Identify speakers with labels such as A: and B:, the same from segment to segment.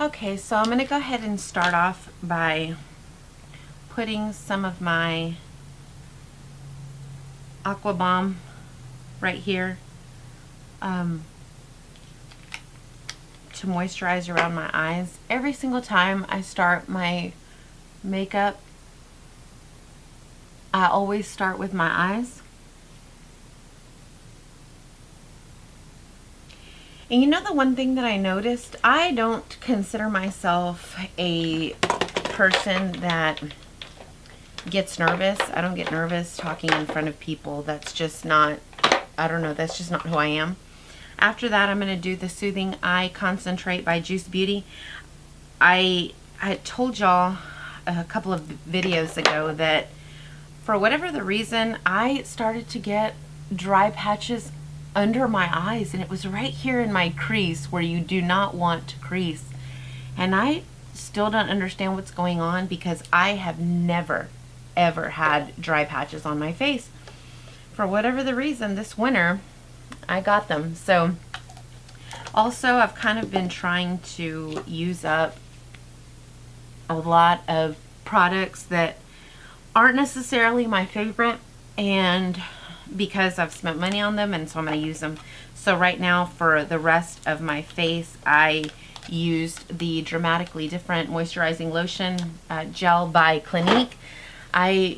A: Okay, so I'm going to go ahead and start off by putting some of my Aqua Bomb right here to moisturize around my eyes. Every single time I start my makeup, I always start with my eyes. And you know, the one thing that I noticed, I don't consider myself a person that gets nervous. I don't get nervous talking in front of people. That's just not, I don't know, that's just not who I am. After that, I'm going to do the Soothing Eye Concentrate by Juice Beauty. I told y'all a couple of videos ago that for whatever the reason, I started to get dry patches under my eyes, and it was right here in my crease where you do not want to crease. And I still don't understand what's going on, because I have never ever had dry patches on my face. For whatever the reason, this winter I got them. So also, I've kind of been trying to use up a lot of products that aren't necessarily my favorite, and because I've spent money on them, and so I'm going to use them. So right now, for the rest of my face, I used the Dramatically Different Moisturizing Lotion Gel by Clinique. I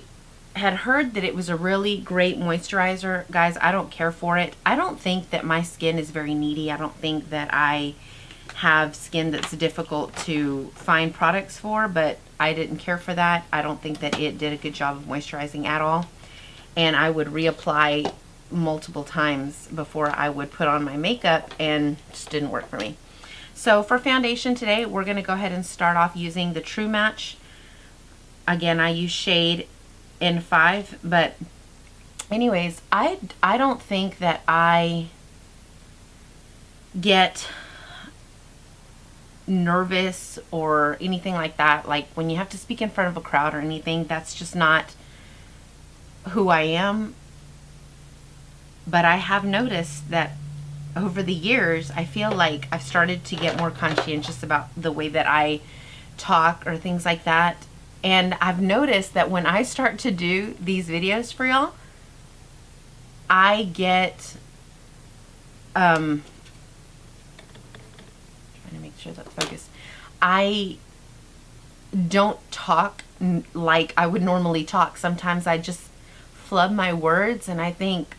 A: had heard that it was a really great moisturizer. Guys, I don't care for it. I don't think that my skin is very needy. I don't think that I have skin that's difficult to find products for, but I didn't care for that. I don't think that it did a good job of moisturizing at all. And I would reapply multiple times before I would put on my makeup, and it just didn't work for me. So for foundation today, we're going to go ahead and start off using the True Match. Again, I use shade N5, but anyways, I don't think that I get nervous or anything like that. Like when you have to speak in front of a crowd or anything, that's just not who I am. But I have noticed that over the years, I feel like I've started to get more conscientious about the way that I talk or things like that. And I've noticed that when I start to do these videos for y'all, I get trying to make sure that's focused. I don't talk like I would normally talk. Sometimes I just flub my words, and I think,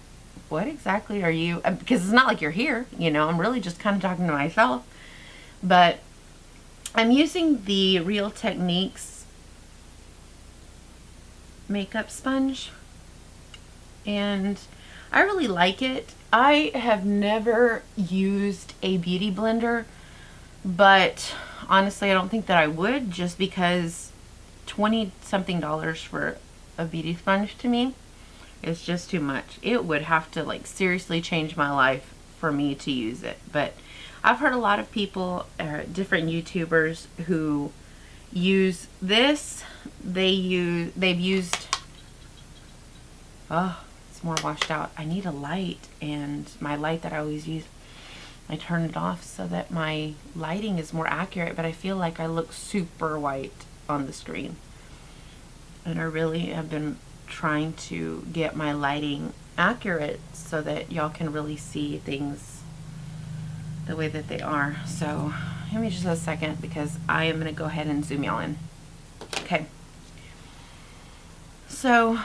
A: what exactly are you? Because it's not like you're here, you know. I'm really just kind of talking to myself. But I'm using the Real Techniques makeup sponge, and I really like it. I have never used a beauty blender, but honestly, I don't think that I would, just because $20-something for a beauty sponge to me is just too much. It would have to like seriously change my life for me to use it. But I've heard a lot of people, different YouTubers who use this. They've used, oh, it's more washed out. I need a light, and my light that I always use, I turn it off so that my lighting is more accurate, but I feel like I look super white on the screen. And I really have been trying to get my lighting accurate so that y'all can really see things the way that they are. So give me just a second, because I am going to go ahead and zoom y'all in. Okay. So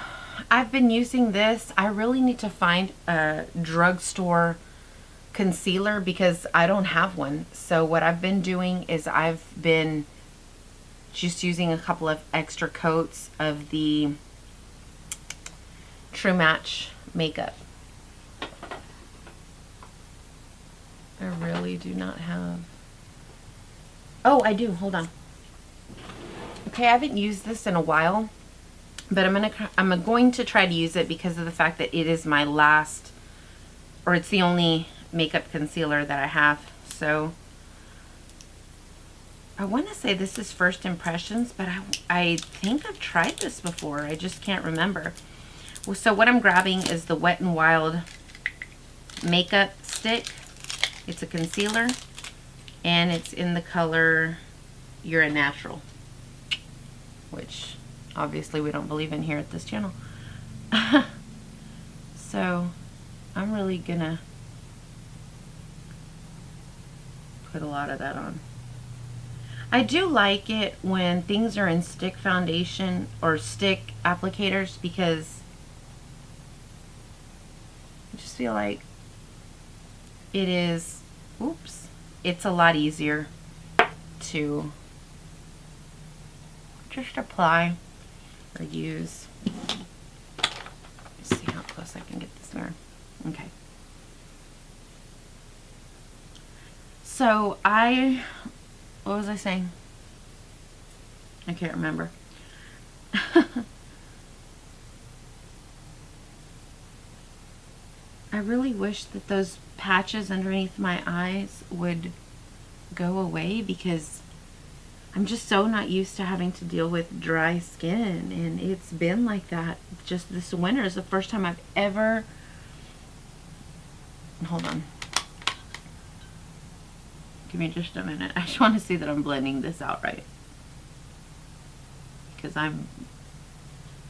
A: I've been using this. I really need to find a drugstore concealer, because I don't have one. So what I've been doing is I've been just using a couple of extra coats of the True Match makeup. I really do not have, oh, I do, hold on. Okay, I haven't used this in a while, but I'm going to try to use it because of the fact that it is my last, or it's the only makeup concealer that I have. So I want to say this is First Impressions, but I think I've tried this before. I just can't remember. Well, so what I'm grabbing is the Wet n Wild makeup stick. It's a concealer, and it's in the color you're a natural, which obviously we don't believe in here at this channel. So I'm really gonna put a lot of that on. I do like it when things are in stick foundation or stick applicators, because I just feel like it is, oops, it's a lot easier to just apply or use. Let's see how close I can get this mirror. Okay. So what was I saying? I can't remember. I really wish that those patches underneath my eyes would go away, because I'm just so not used to having to deal with dry skin, and it's been like that. Just this winter is the first time I've ever, hold on. Give me just a minute. I just want to see that I'm blending this out right. Because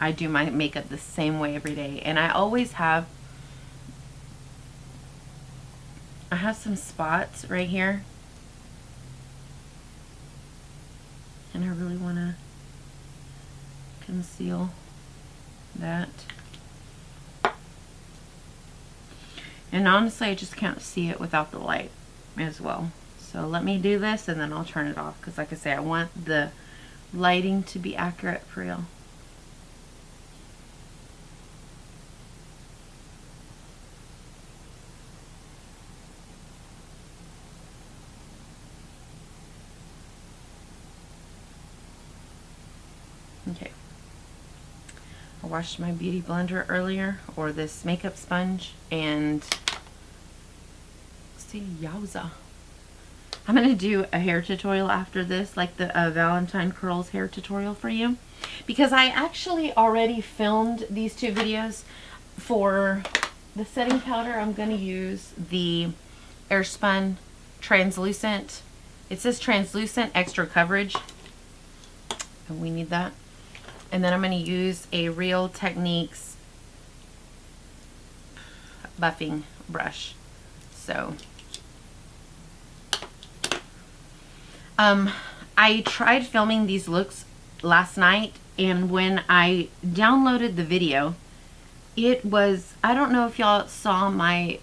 A: I do my makeup the same way every day. And I always have, I have some spots right here. And I really want to conceal that. And honestly, I just can't see it without the light as well. So let me do this and then I'll turn it off, because like I say, I want the lighting to be accurate for real. Okay. I washed my beauty blender earlier, or this makeup sponge, and see, yowza. I'm going to do a hair tutorial after this, like the Valentine curls hair tutorial for you, because I actually already filmed these two videos. For the setting powder, I'm going to use the Airspun translucent. It says translucent extra coverage, and we need that. And then I'm going to use a Real Techniques buffing brush. So I tried filming these looks last night, and when I downloaded the video, it was, I don't know if y'all saw my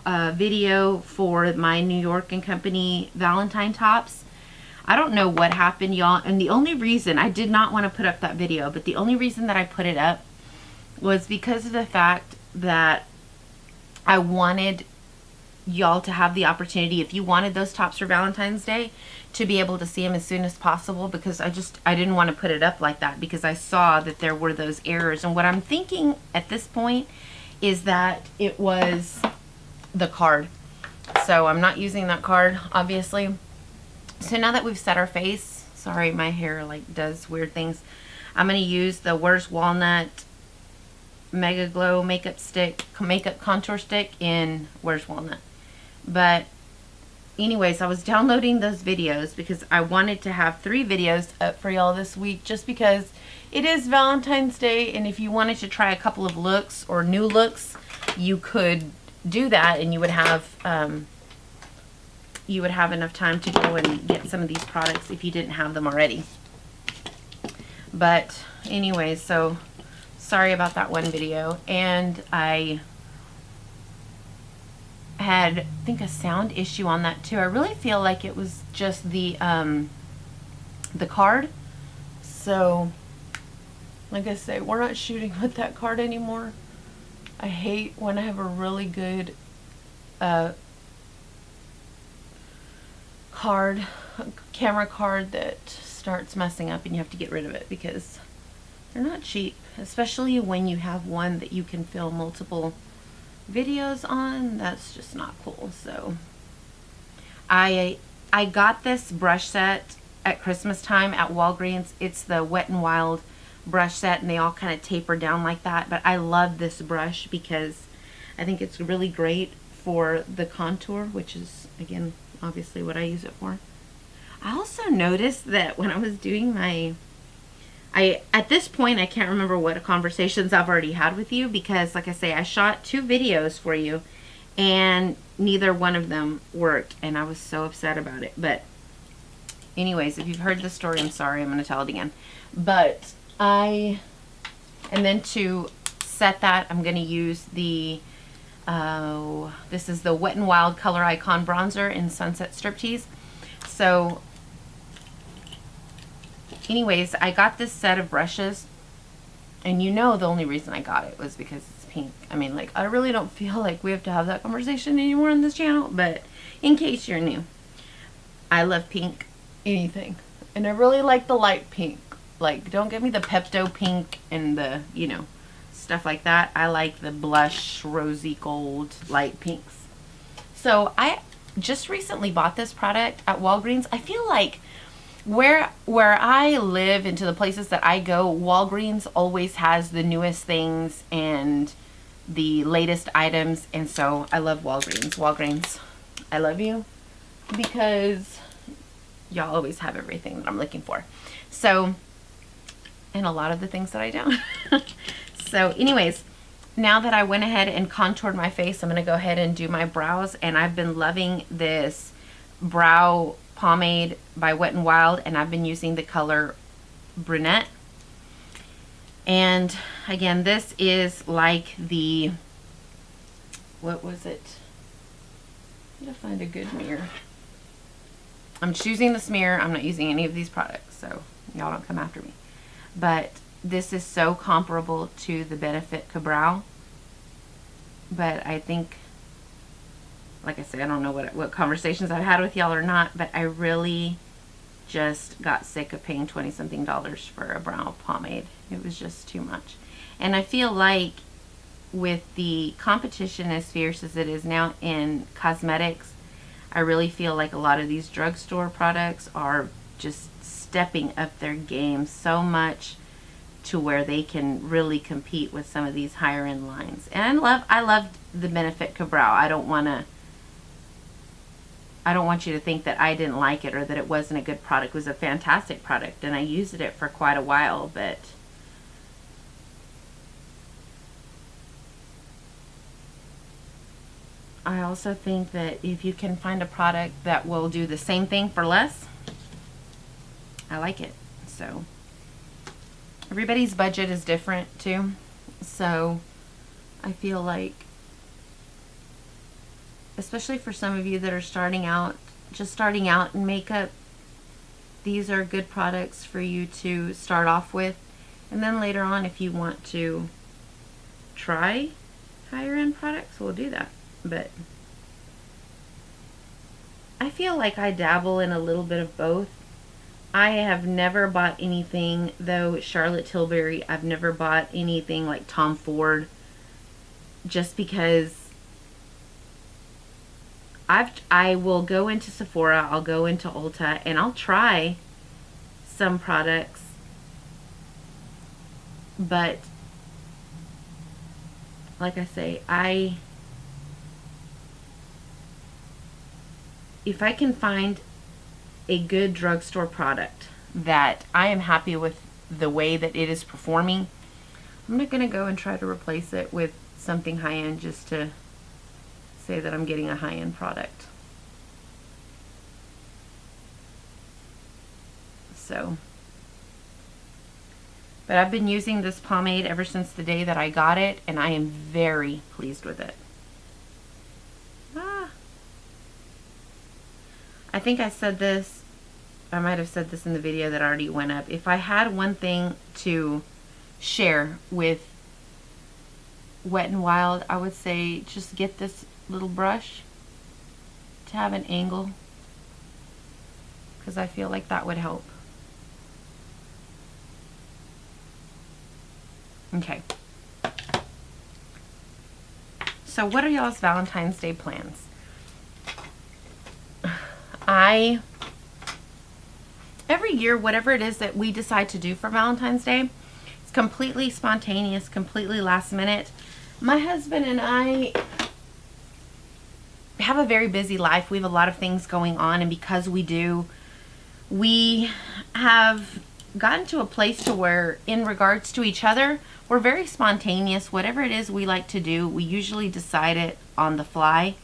A: video for my New York & Company Valentine tops. I don't know what happened, y'all, and the only reason I did not want to put up that video, but the only reason that I put it up was because of the fact that I wanted y'all to have the opportunity, if you wanted those tops for Valentine's Day, to be able to see them as soon as possible, because I didn't want to put it up like that, because I saw that there were those errors. And what I'm thinking at this point is that it was the card. So I'm not using that card, obviously. So now that we've set our face, sorry, my hair like does weird things, I'm going to use the Where's Walnut Mega Glow makeup contour stick in Where's Walnut. But anyways, I was downloading those videos because I wanted to have 3 videos up for y'all this week, just because it is Valentine's Day, and if you wanted to try a couple of looks or new looks, you could do that, and you would have enough time to go and get some of these products if you didn't have them already. But anyways, so sorry about that one video, and I had, I think, a sound issue on that too. I really feel like it was just the card. So like I say, we're not shooting with that card anymore. I hate when I have a really good camera card that starts messing up and you have to get rid of it, because they're not cheap, especially when you have one that you can film multiple videos on. That's just not cool. So I got this brush set at Christmas time at Walgreens. It's the Wet n Wild brush set, and they all kind of taper down like that, but I love this brush because I think it's really great for the contour, which is, again, obviously what I use it for. I also noticed that when I was doing my, at this point, I can't remember what conversations I've already had with you, because like I say, I shot 2 videos for you and neither one of them worked, and I was so upset about it. But anyways, if you've heard the story, I'm sorry, I'm going to tell it again. But and then to set that, I'm going to use the, this is the Wet n Wild Color Icon Bronzer in Sunset Striptease. So anyways, I got this set of brushes, and you know the only reason I got it was because it's pink. I mean, like, I really don't feel like we have to have that conversation anymore on this channel, but in case you're new, I love pink anything, and I really like the light pink. Like, don't give me the Pepto pink and the, you know, stuff like that. I like the blush, rosy gold, light pinks. So I just recently bought this product at Walgreens. I feel like where I live and to the places that I go, Walgreens always has the newest things and the latest items, and so I love Walgreens. Walgreens, I love you, because y'all always have everything that I'm looking for. So, and a lot of the things that I don't. So anyways, now that I went ahead and contoured my face, I'm going to go ahead and do my brows, and I've been loving this brow pomade by Wet n Wild, and I've been using the color Brunette. And again, this is like the, what was it? I'm gonna find a good mirror. I'm choosing this mirror. I'm not using any of these products, so y'all don't come after me. But this is so comparable to the Benefit Ka-Brow. But I think, like I said, I don't know what conversations I've had with y'all or not, but I really just got sick of paying $20-something for a brow pomade. It was just too much. And I feel like with the competition as fierce as it is now in cosmetics, I really feel like a lot of these drugstore products are just stepping up their game so much to where they can really compete with some of these higher end lines. And I love the Benefit Ka-Brow. I don't want you to think that I didn't like it or that it wasn't a good product. It was a fantastic product, and I used it for quite a while, but I also think that if you can find a product that will do the same thing for less, I like it. So everybody's budget is different too, so I feel like, especially for some of you that are just starting out in makeup, these are good products for you to start off with. And then later on, if you want to try higher end products, we'll do that. But I feel like I dabble in a little bit of both. I have never bought anything, though, Charlotte Tilbury, I've never bought anything like Tom Ford, just because I will go into Sephora, I'll go into Ulta, and I'll try some products, but like I say, if I can find a good drugstore product that I am happy with the way that it is performing, I'm not going to go and try to replace it with something high-end just to say that I'm getting a high-end product. So, but I've been using this pomade ever since the day that I got it, and I am very pleased with it. I think I said this, I might have said this in the video that already went up. If I had one thing to share with Wet n Wild, I would say just get this little brush to have an angle, because I feel like that would help. Okay. So what are y'all's Valentine's Day plans? Every year, whatever it is that we decide to do for Valentine's Day, it's completely spontaneous, completely last minute. My husband and I have a very busy life. We have a lot of things going on, and because we do, we have gotten to a place to where, in regards to each other, we're very spontaneous. Whatever it is we like to do, we usually decide it on the fly,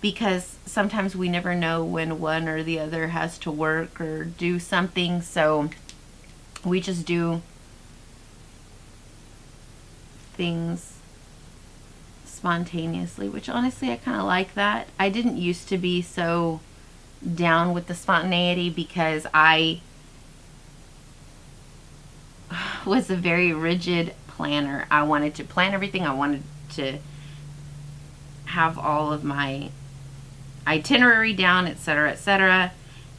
A: because sometimes we never know when one or the other has to work or do something. So we just do things spontaneously, which honestly I kind of like that. I didn't used to be so down with the spontaneity because I was a very rigid planner. I wanted to plan everything. I wanted to have all of my itinerary down, etc., etc.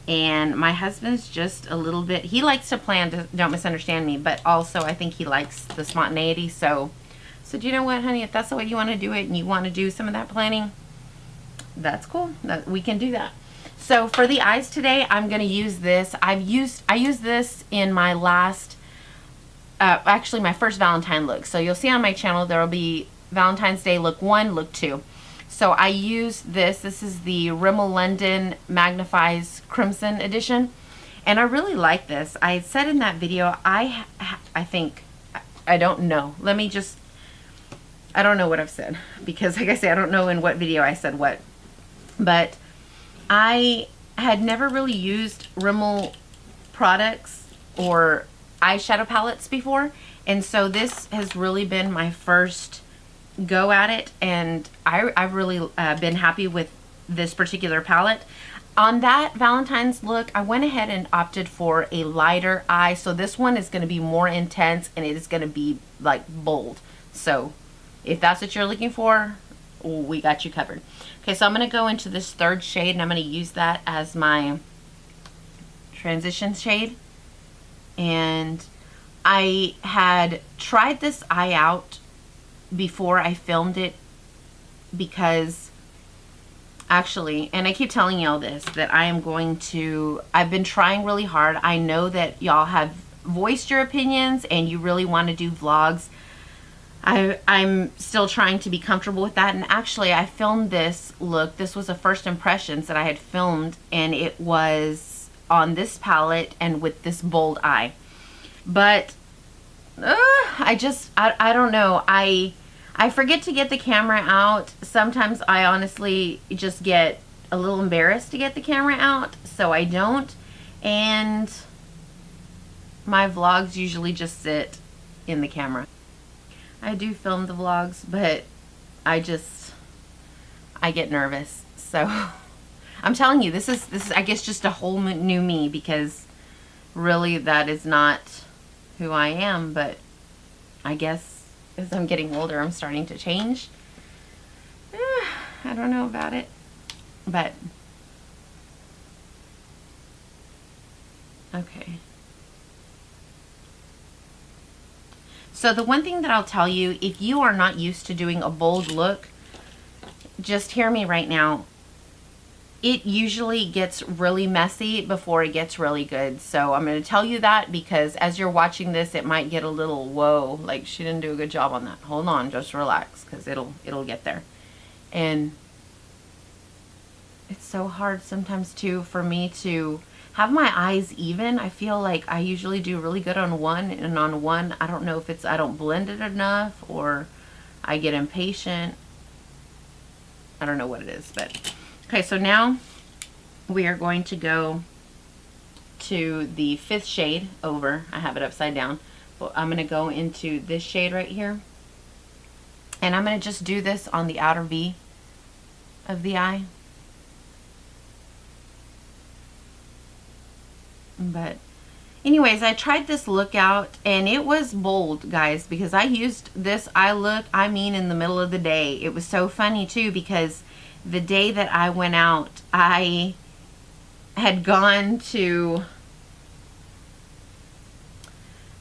A: And my husband's just a little bit, he likes to plan, don't misunderstand me, but also I think he likes the spontaneity. So do you know what, honey, if that's the way you want to do it and you want to do some of that planning, that's cool. We can do that. So for the eyes today, I'm going to use this. I used this in my last, actually my first Valentine look. So you'll see on my channel there will be Valentine's Day look 1, look 2. So I use this. This is the Rimmel London Magnifies Crimson edition, and I really like this. I said in that video, I think, I don't know. I don't know what I've said, because like I say, I don't know in what video I said what, but I had never really used Rimmel products or eyeshadow palettes before, and so this has really been my first go at it, and I've really been happy with this particular palette. On that Valentine's look, I went ahead and opted for a lighter eye, so this one is going to be more intense and it is going to be like bold. So if that's what you're looking for, we got you covered. Okay, so I'm going to go into this third shade, and I'm going to use that as my transition shade. And I had tried this eye out before I filmed it, because actually, and I keep telling y'all this, that I've been trying really hard. I know that y'all have voiced your opinions and you really want to do vlogs. I'm still trying to be comfortable with that, and actually I filmed this look. This was a first impressions that I had filmed, and it was on this palette and with this bold eye. But I don't know. I forget to get the camera out. Sometimes I honestly just get a little embarrassed to get the camera out, so I don't. And my vlogs usually just sit in the camera. I do film the vlogs, but I get nervous. So I'm telling you, this is I guess just a whole new me, because really that is not who I am. But I guess as I'm getting older, I'm starting to change. I don't know about it, but okay. So the one thing that I'll tell you, if you are not used to doing a bold look, just hear me right now. It usually gets really messy before it gets really good. So I'm going to tell you that, because as you're watching this, it might get a little, whoa, like she didn't do a good job on that. Hold on, just relax, because it'll get there. And it's so hard sometimes too for me to have my eyes even. I feel like I usually do really good on one, and on one, I don't know if it's I don't blend it enough or I get impatient. I don't know what it is, but okay, so now we are going to go to the 5th shade over. I have it upside down. But I'm going to go into this shade right here, and I'm going to just do this on the outer V of the eye. But anyways, I tried this look out, and it was bold, guys, because I used this eye look, I mean, in the middle of the day. It was so funny too, because the day that I went out, I had gone to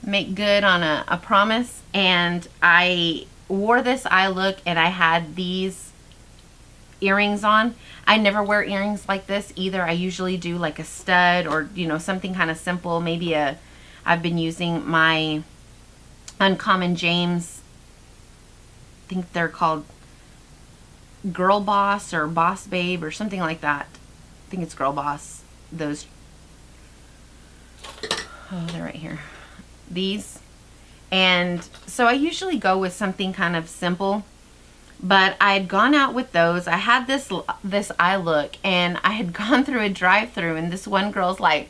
A: make good on a promise, and I wore this eye look, and I had these earrings on. I never wear earrings like this either. I usually do like a stud, or you know, something kind of simple. Maybe I've been using my Uncommon James, I think they're called Girl Boss or Boss Babe or something like that. I think it's Girl Boss, those Oh, they're right here. These. And so I usually go with something kind of simple, but I had gone out with those. I had this eye look, and I had gone through a drive-through, and this one girl's like,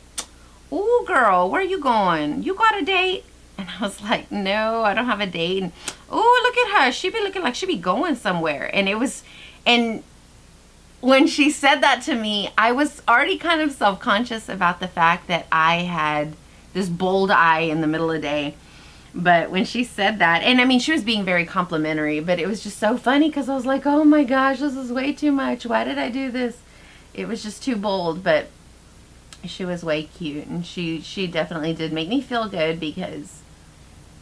A: "Ooh, girl, where you going? You got a date?" And I was like, "No, I don't have a date." And, "Oh, look at her. She be looking like she be going somewhere." And it was, and when she said that to me, I was already kind of self-conscious about the fact that I had this bold eye in the middle of the day. But when she said that, and I mean, she was being very complimentary, but it was just so funny because I was like, oh my gosh, this is way too much. Why did I do this? It was just too bold, but she was way cute, and she definitely did make me feel good because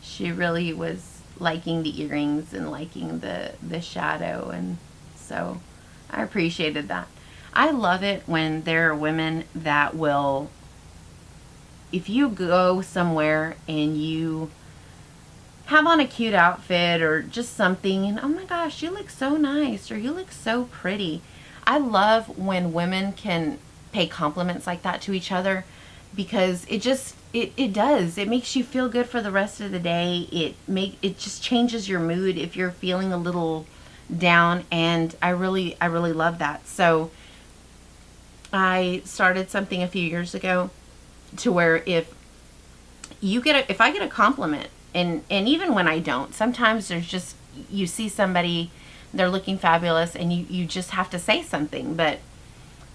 A: she really was liking the earrings and liking the shadow, and so I appreciated that. I love it when there are women that will, if you go somewhere and you have on a cute outfit or just something, and oh my gosh, you look so nice, or you look so pretty. I love when women can pay compliments like that to each other, because it just it does. It makes you feel good for the rest of the day. It just changes your mood if you're feeling a little down, and I really love that. So I started something a few years ago to where if I get a compliment, and even when I don't, sometimes there's just, you see somebody, they're looking fabulous, and you just have to say something. But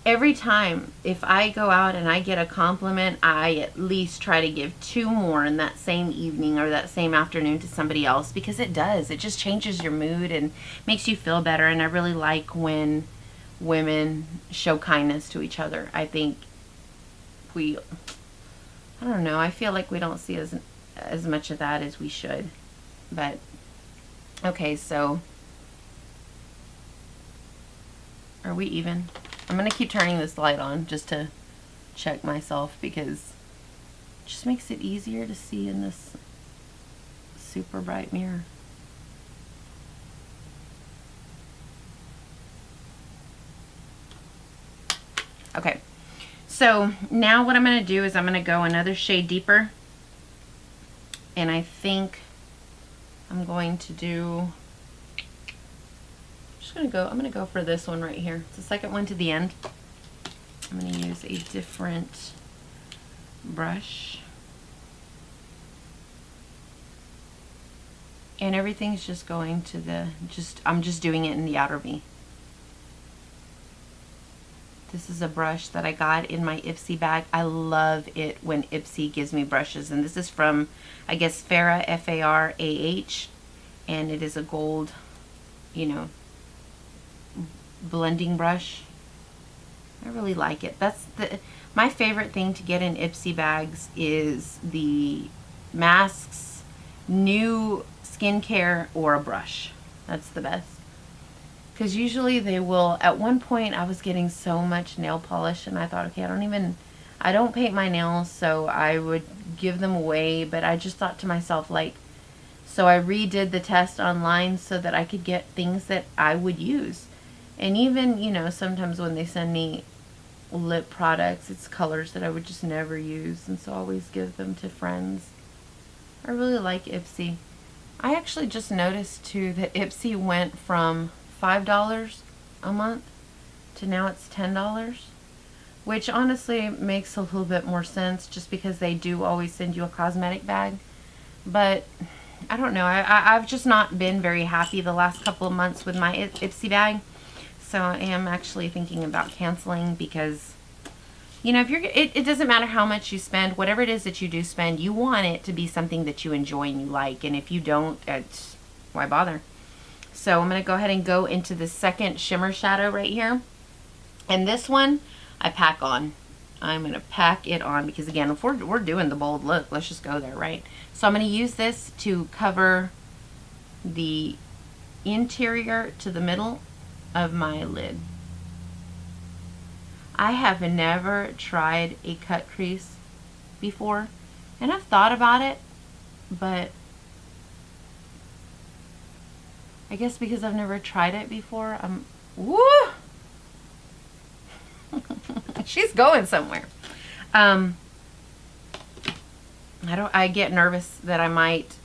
A: every time, if I go out and I get a compliment, I at least try to give 2 more in that same evening or that same afternoon to somebody else, because it does. It just changes your mood and makes you feel better. And I really like when women show kindness to each other. I think I don't know, I feel like we don't see as much of that as we should. But okay, so are we even? I'm gonna keep turning this light on just to check myself, because it just makes it easier to see in this super bright mirror. Okay, so now what I'm going to do is I'm going to go another shade deeper, and I think I'm going to do, I'm going to go for this one right here. It's the second one to the end. I'm going to use a different brush, and everything's just going to I'm just doing it in the outer V. This is a brush that I got in my Ipsy bag. I love it when Ipsy gives me brushes. And this is from, I guess, Farah, F-A-R-A-H. And it is a gold, blending brush. I really like it. That's my favorite thing to get in Ipsy bags is the masks, new skincare, or a brush. That's the best. Because usually they will, at one point I was getting so much nail polish, and I thought, okay, I don't paint my nails, so I would give them away. But I just thought to myself, like, so I redid the test online so that I could get things that I would use. And even, sometimes when they send me lip products, it's colors that I would just never use, and so I always give them to friends. I really like Ipsy. I actually just noticed too that Ipsy went from $5 a month to now it's $10, which honestly makes a little bit more sense, just because they do always send you a cosmetic bag. But I don't know, I've just not been very happy the last couple of months with my Ipsy bag, so I am actually thinking about canceling, because if it doesn't matter how much you spend, whatever it is that you do spend, you want it to be something that you enjoy and you like, and if you don't, why bother? So I'm going to go ahead and go into the second shimmer shadow right here. And this one I pack on. I'm going to pack it on because, again, if we're doing the bold look, let's just go there, right? So I'm going to use this to cover the interior to the middle of my lid. I have never tried a cut crease before, and I've thought about it, but I guess because I've never tried it before, woo! She's going somewhere. I get nervous that I might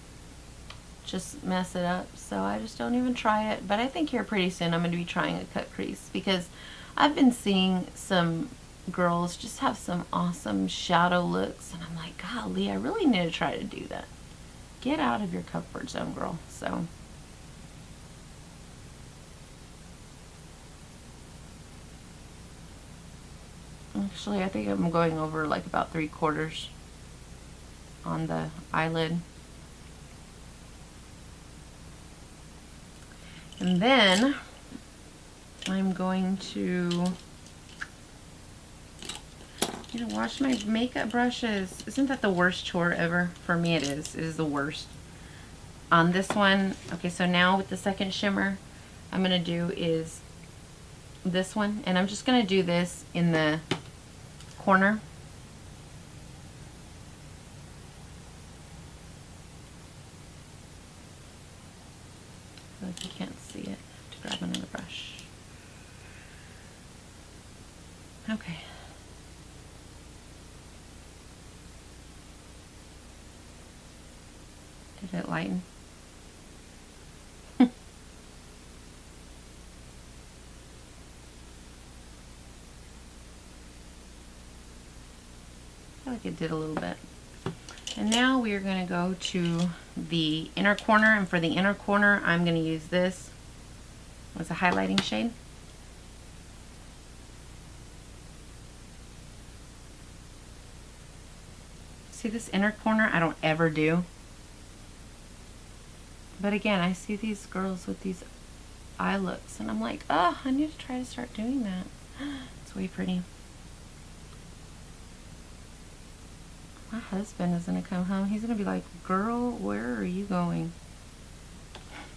A: just mess it up, so I just don't even try it. But I think here pretty soon I'm going to be trying a cut crease, because I've been seeing some girls just have some awesome shadow looks, and I'm like, golly, I really need to try to do that. Get out of your comfort zone, girl. So actually, I think I'm going over like about 3/4 on the eyelid. And then I'm going to, wash my makeup brushes. Isn't that the worst chore ever? For me it is. It is the worst. On this one, okay, so now with the second shimmer, I'm going to do is this one. And I'm just going to do this in the corner. I feel like you can't see it. I have to grab another brush. Okay. Did it lighten? I feel like it did a little bit. And now we are going to go to the inner corner, and for the inner corner I'm going to use this as a highlighting shade. See, this inner corner I don't ever do. But again, I see these girls with these eye looks, and I'm like, oh, I need to try to start doing that. It's way pretty. My husband is going to come home. He's going to be like, girl, where are you going?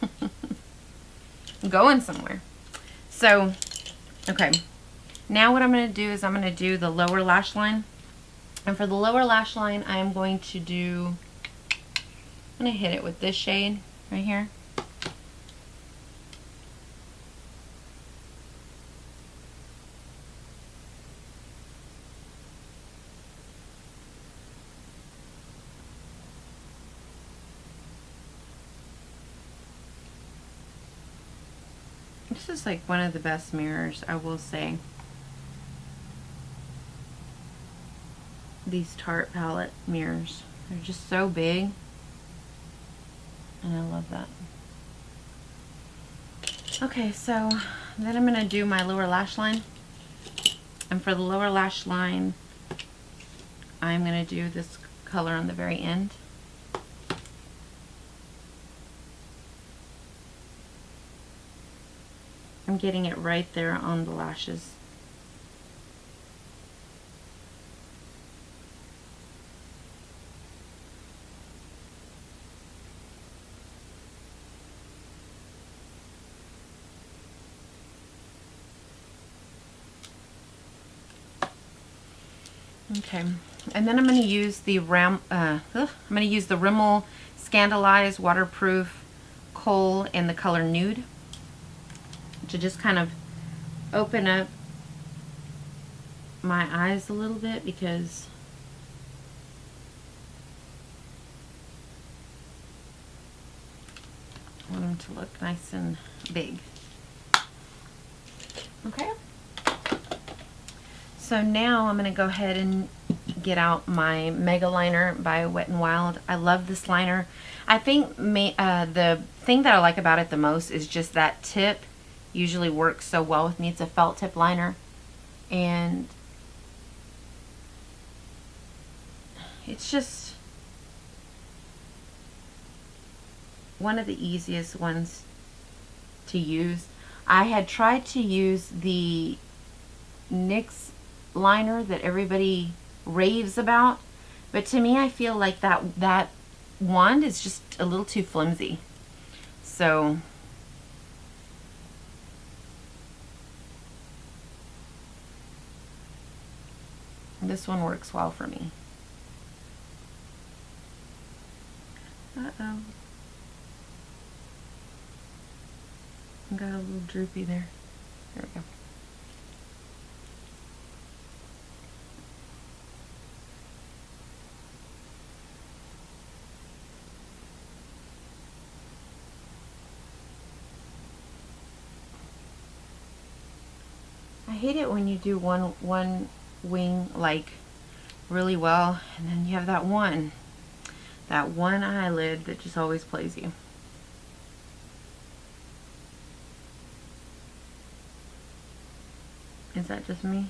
A: I'm going somewhere. So, okay. Now what I'm going to do is I'm going to do the lower lash line. And for the lower lash line, I am going to do, I'm going to hit it with this shade right here. This is like one of the best mirrors, I will say. These Tarte palette mirrors. They're just so big. And I love that. Okay, so then I'm going to do my lower lash line. And for the lower lash line, I'm going to do this color on the very end. I'm getting it right there on the lashes. Okay, and then I'm going to use the Rimmel Scandaleyes Waterproof Kohl in the color Nude to just kind of open up my eyes a little bit, because I want them to look nice and big. Okay. So now I'm going to go ahead and get out my Mega Liner by Wet n Wild. I love this liner. I think the thing that I like about it the most is just that tip usually works so well with me. It's a felt tip liner, and it's just one of the easiest ones to use. I had tried to use the NYX liner that everybody raves about, but to me I feel like that wand is just a little too flimsy. So this one works well for me. Uh-oh. I got a little droopy there. There we go. hate it when you do one wing like really well, and then you have that one eyelid that just always plays you. Is that just me?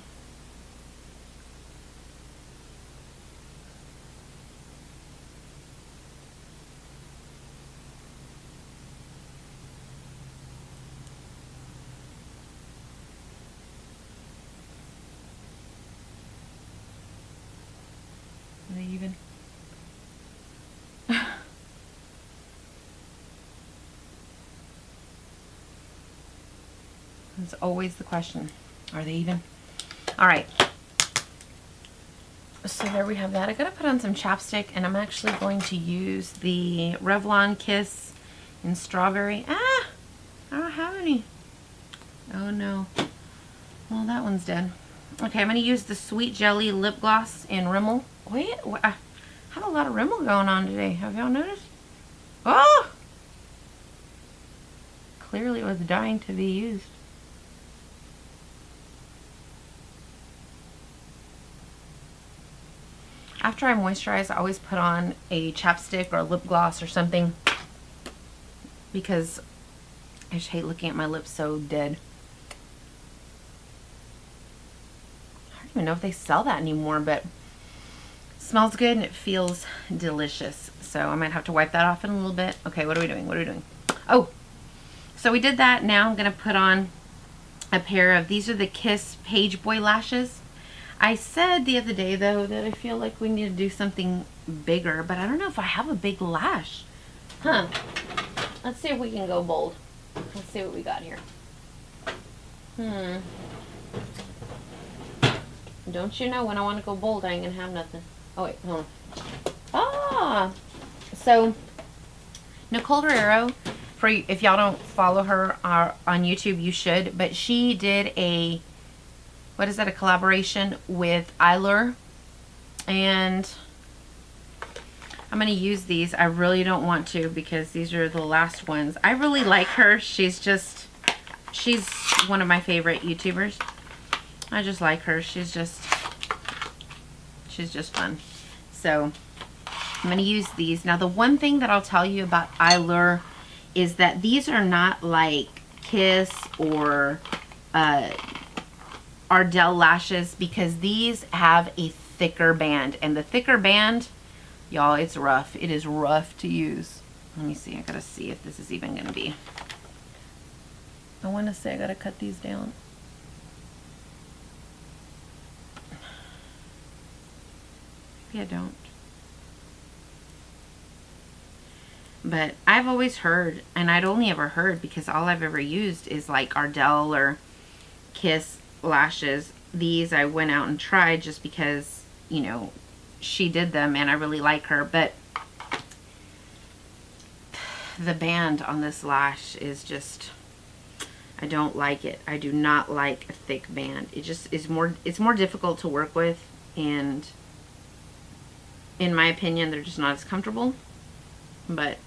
A: Are they even? That's always the question. Are they even? All right. So there we have that. I gotta put on some chapstick, and I'm actually going to use the Revlon Kiss in Strawberry. Ah! I don't have any. Oh no. Well, that one's dead. Okay, I'm gonna use the Sweet Jelly Lip Gloss in Rimmel. Wait, I had a lot of Rimmel going on today. Have y'all noticed? Oh! Clearly it was dying to be used. After I moisturize, I always put on a chapstick or a lip gloss or something, because I just hate looking at my lips so dead. I don't even know if they sell that anymore, but it smells good and it feels delicious. So I might have to wipe that off in a little bit. Okay, what are we doing? What are we doing? Oh, so we did that. Now I'm going to put on a pair of, these are the Kiss Page Boy lashes. I said the other day, though, that I feel like we need to do something bigger, but I don't know if I have a big lash. Huh. Let's see if we can go bold. Let's see what we got here. Don't you know when I want to go bold, I ain't going to have nothing. Oh, wait, hold on. Ah! So, Nicole Guerrero, for if y'all don't follow her on YouTube, you should, but she did a, what is that, a collaboration with Eyebrow, and I'm going to use these. I really don't want to, because these are the last ones. I really like her. She's one of my favorite YouTubers. I just like her. She's just fun. So I'm going to use these. Now, the one thing that I'll tell you about Eyebrow is that these are not like Kiss or Ardell lashes, because these have a thicker band, and the thicker band, y'all, it's rough. It is rough to use. Let me see. I gotta see if this is even gonna be. I want to say I gotta cut these down. Maybe I don't. But I've always heard, and I'd only ever heard because all I've ever used is like Ardell or Kiss lashes. These I went out and tried just because, you know, she did them and I really like her, but the band on this lash is just, I don't like it. I do not like a thick band. It just is it's more difficult to work with, and in my opinion, they're just not as comfortable. But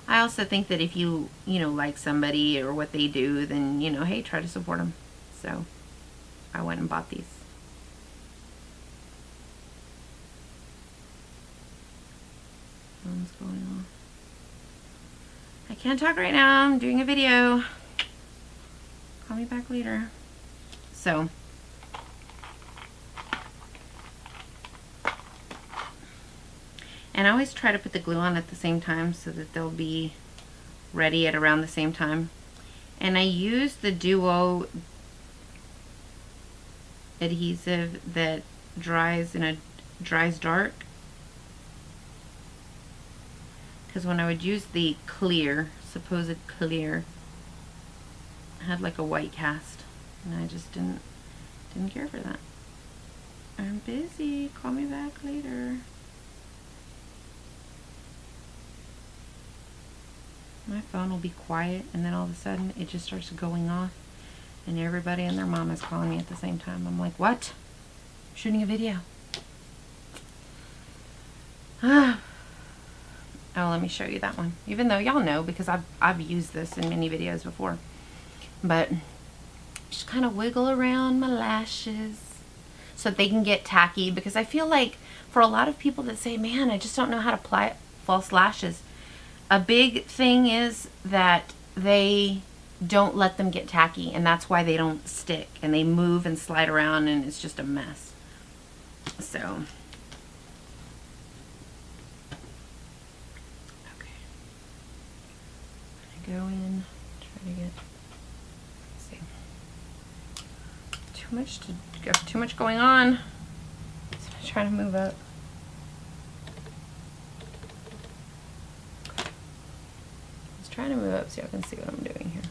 A: I also think that if you like somebody or what they do, then, hey, try to support them. So I went and bought these. What's going on? I can't talk right now. I'm doing a video. Call me back later. So and I always try to put the glue on at the same time so that they'll be ready at around the same time. And I use the Duo adhesive that dries dark. Because when I would use the clear, supposed clear, I had like a white cast, and I just didn't care for that. I'm busy. Call me back later. My phone will be quiet, and then all of a sudden it just starts going off, and everybody and their mom is calling me at the same time. I'm like, what? I'm shooting a video. Oh, let me show you that one. Even though y'all know, because I've used this in many videos before. But just kind of wiggle around my lashes so that they can get tacky, because I feel like for a lot of people that say, man, I just don't know how to apply false lashes, a big thing is that they don't let them get tacky, and that's why they don't stick and they move and slide around and it's just a mess. So okay, I'm gonna go in, try to get, let's see, too much going on. So I'm trying to move up. Let's try to move up so y'all can see what I'm doing here.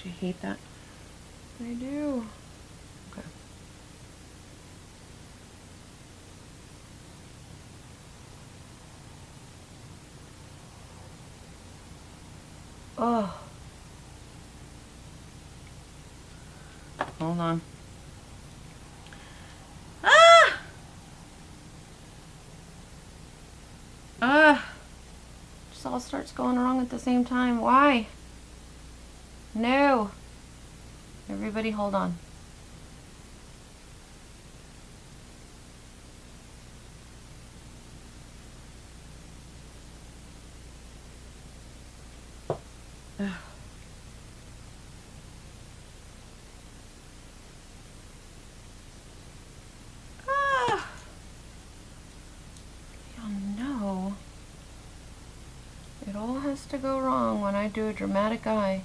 A: I hate that. I do. Okay. Oh. Hold on. Ah! Just all starts going wrong at the same time. Why? No. Everybody hold on. Ugh. Ah. Oh no. It all has to go wrong when I do a dramatic eye.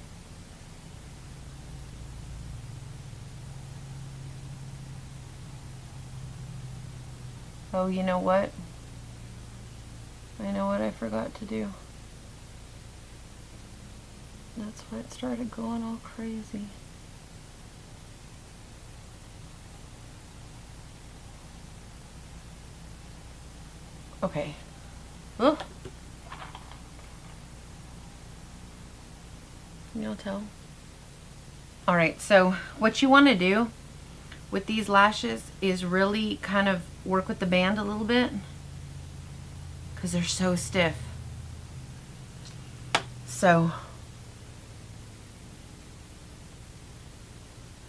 A: Oh, you know what? I know what I forgot to do. That's why it started going all crazy. Okay. Oh. Can y'all tell? Alright, so what you want to do with these lashes is really kind of work with the band a little bit, because they're so stiff. So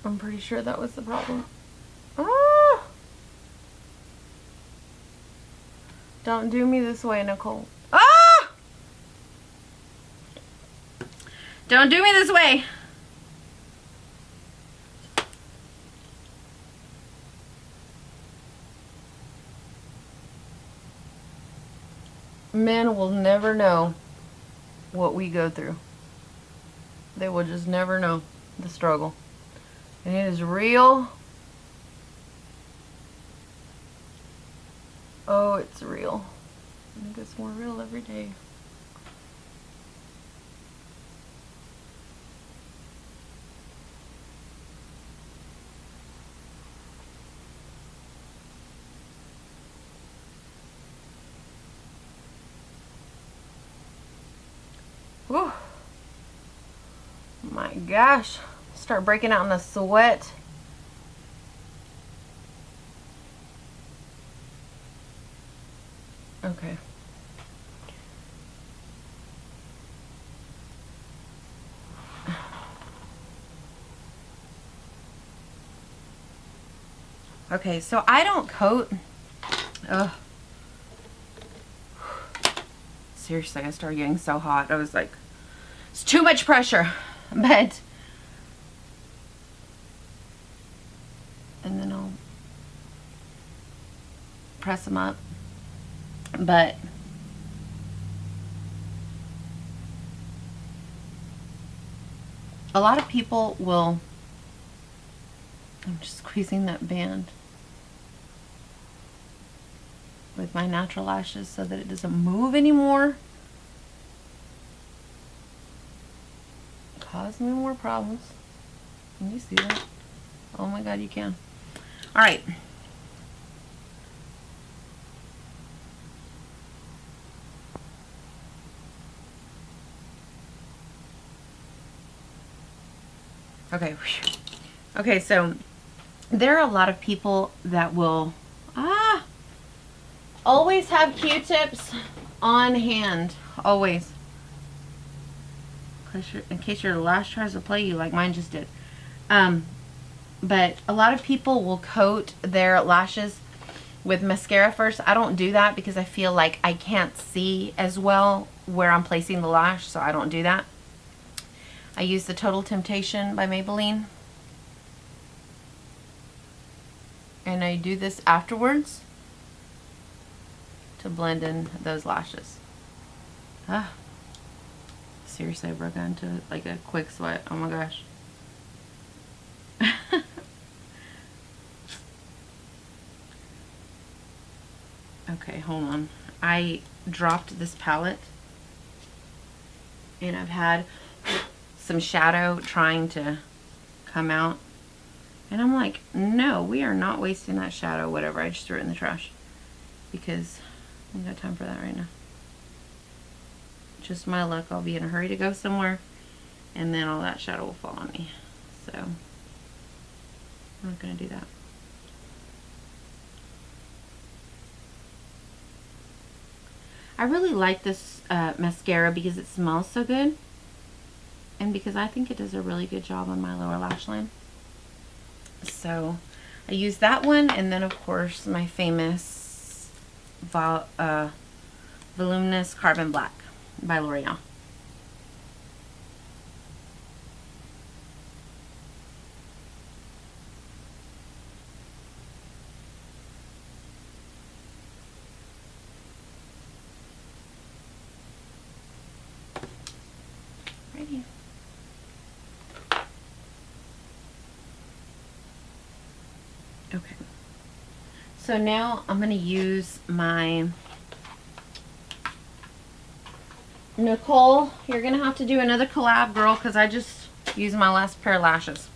A: I'm pretty sure that was the problem. Ah! Don't do me this way, Nicole. Ah! Don't do me this way. Men will never know what we go through. They will just never know the struggle. And it is real. Oh, it's real. And it gets more real every day. Whew. My gosh. Start breaking out in a sweat. Okay. Okay, so I don't coat. Ugh. Seriously, I started getting so hot. I was like, it's too much pressure. But, and then I'll press them up. But a lot of people will, I'm just squeezing that band with my natural lashes so that it doesn't move anymore. Cause me more problems. Can you see that? Oh my God, you can. All right. Okay. Okay, so there are a lot of people that will Always have Q-tips on hand. Always. In case your lash tries to play you like mine just did. But a lot of people will coat their lashes with mascara first. I don't do that because I feel like I can't see as well where I'm placing the lash, so I don't do that. I use the Total Temptation by Maybelline. And I do this afterwards to blend in those lashes. Seriously, I broke into like a quick sweat. Oh my gosh. Okay, hold on. I dropped this palette and I've had some shadow trying to come out. And I'm like, no, we are not wasting that shadow, whatever. I just threw it in the trash because I don't got time for that right now. Just my luck, I'll be in a hurry to go somewhere and then all that shadow will fall on me. So I'm not going to do that. I really like this mascara because it smells so good and because I think it does a really good job on my lower lash line. So I use that one, and then of course my famous Voluminous Carbon Black by Loreal. Right here. Okay. So now I'm going to use my Nicole. You're going to have to do another collab, girl, because I just used my last pair of lashes.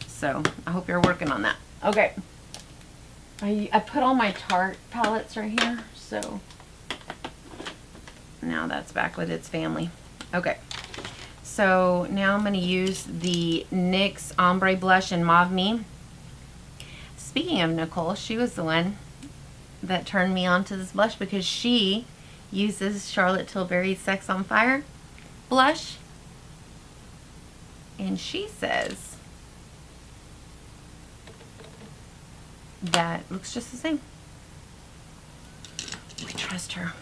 A: So I hope you're working on that. Okay. I put all my Tarte palettes right here. So now that's back with its family. Okay. So now I'm going to use the NYX Ombre Blush in Mauve Me. Speaking of Nicole, she was the one that turned me on to this blush because she uses Charlotte Tilbury's Sex on Fire blush. And she says that looks just the same. We trust her.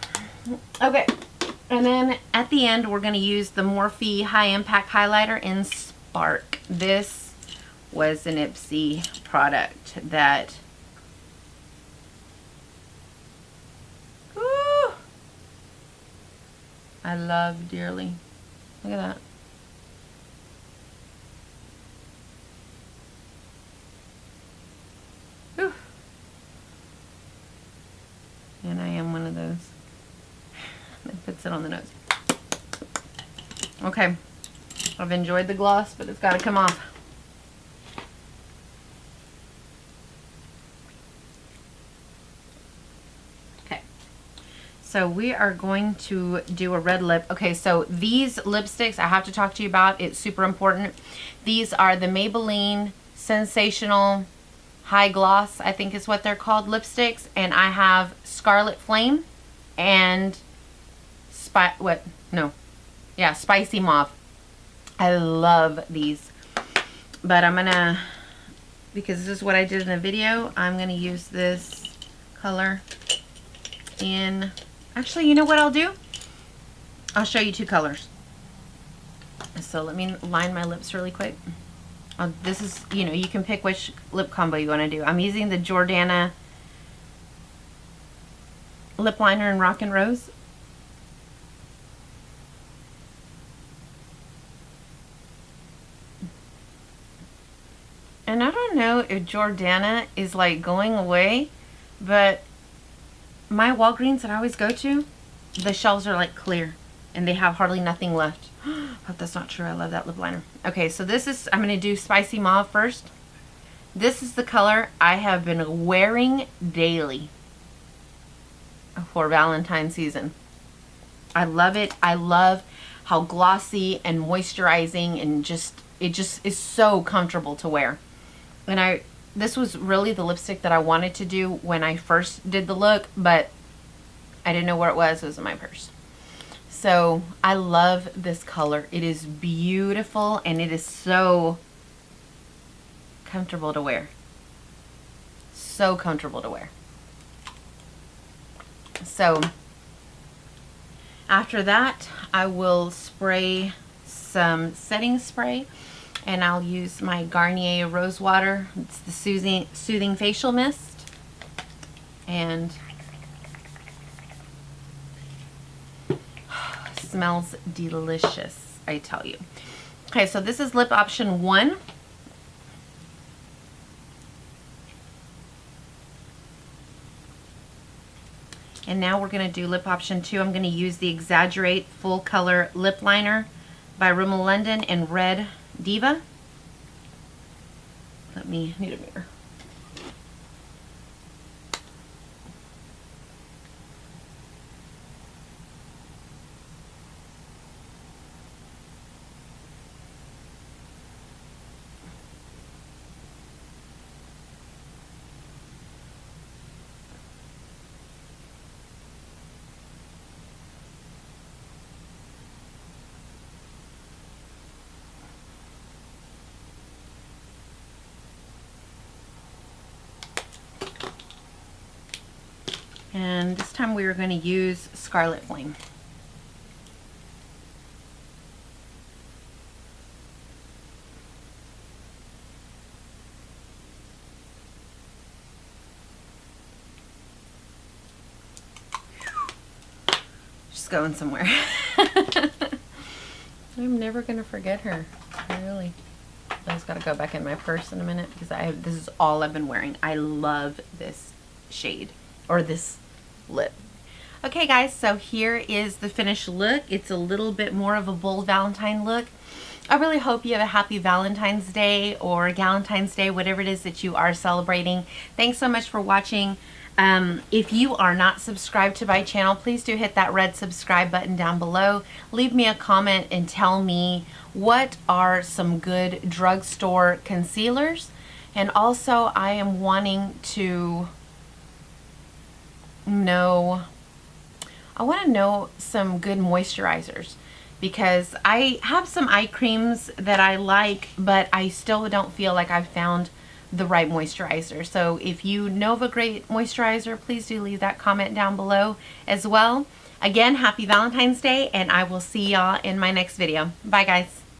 A: Okay. And then at the end, we're going to use the Morphe High Impact Highlighter in Spark. This was an Ipsy product that I love dearly. Look at that. Whew. And I am one of those that puts it on the nose. Okay. I've enjoyed the gloss, but it's got to come off. So we are going to do a red lip. Okay, so these lipsticks I have to talk to you about. It's super important. These are the Maybelline Sensational High Gloss, I think is what they're called, lipsticks. And I have Scarlet Flame and Spicy Mauve. I love these. But I'm gonna, because this is what I did in the video, I'm gonna use this color in... Actually, you know what I'll do? I'll show you two colors. So let me line my lips really quick. This is, you know, you can pick which lip combo you want to do. I'm using the Jordana lip liner in Rock and Rose. And I don't know if Jordana is like going away, but my Walgreens that I always go to, the shelves are like clear and they have hardly nothing left. Hope that's not true. I love that lip liner. Okay, so this is, I'm going to do Spicy Mauve first. This is the color I have been wearing daily for Valentine season. I love it. I love how glossy and moisturizing and it just is so comfortable to wear. And this was really the lipstick that I wanted to do when I first did the look, but I didn't know where it was. It was in my purse. So I love this color. It is beautiful and it is so comfortable to wear. So comfortable to wear. So after that, I will spray some setting spray, and I'll use my Garnier Rose Water. It's the soothing facial mist, and smells delicious, I tell you. Okay, so this is lip option 1. And now we're going to do lip option 2. I'm going to use the Exaggerate Full Color Lip Liner by Rimmel London in Red Diva. Need a mirror. And this time we are going to use Scarlet Flame. Just going somewhere. I'm never going to forget her. Really. I just got to go back in my purse in a minute because this is all I've been wearing. I love this shade, or this lip. Okay guys, so here is the finished look. It's a little bit more of a bold Valentine look. I really hope you have a happy Valentine's Day or Galentine's Day, whatever it is that you are celebrating. Thanks so much for watching. If you are not subscribed to my channel, please do hit that red subscribe button down below. Leave me a comment and tell me what are some good drugstore concealers. And also I am wanting to know some good moisturizers, because I have some eye creams that I like, but I still don't feel like I've found the right moisturizer. So if you know of a great moisturizer, please do leave that comment down below as well. Again, happy Valentine's Day, and I will see y'all in my next video. Bye guys.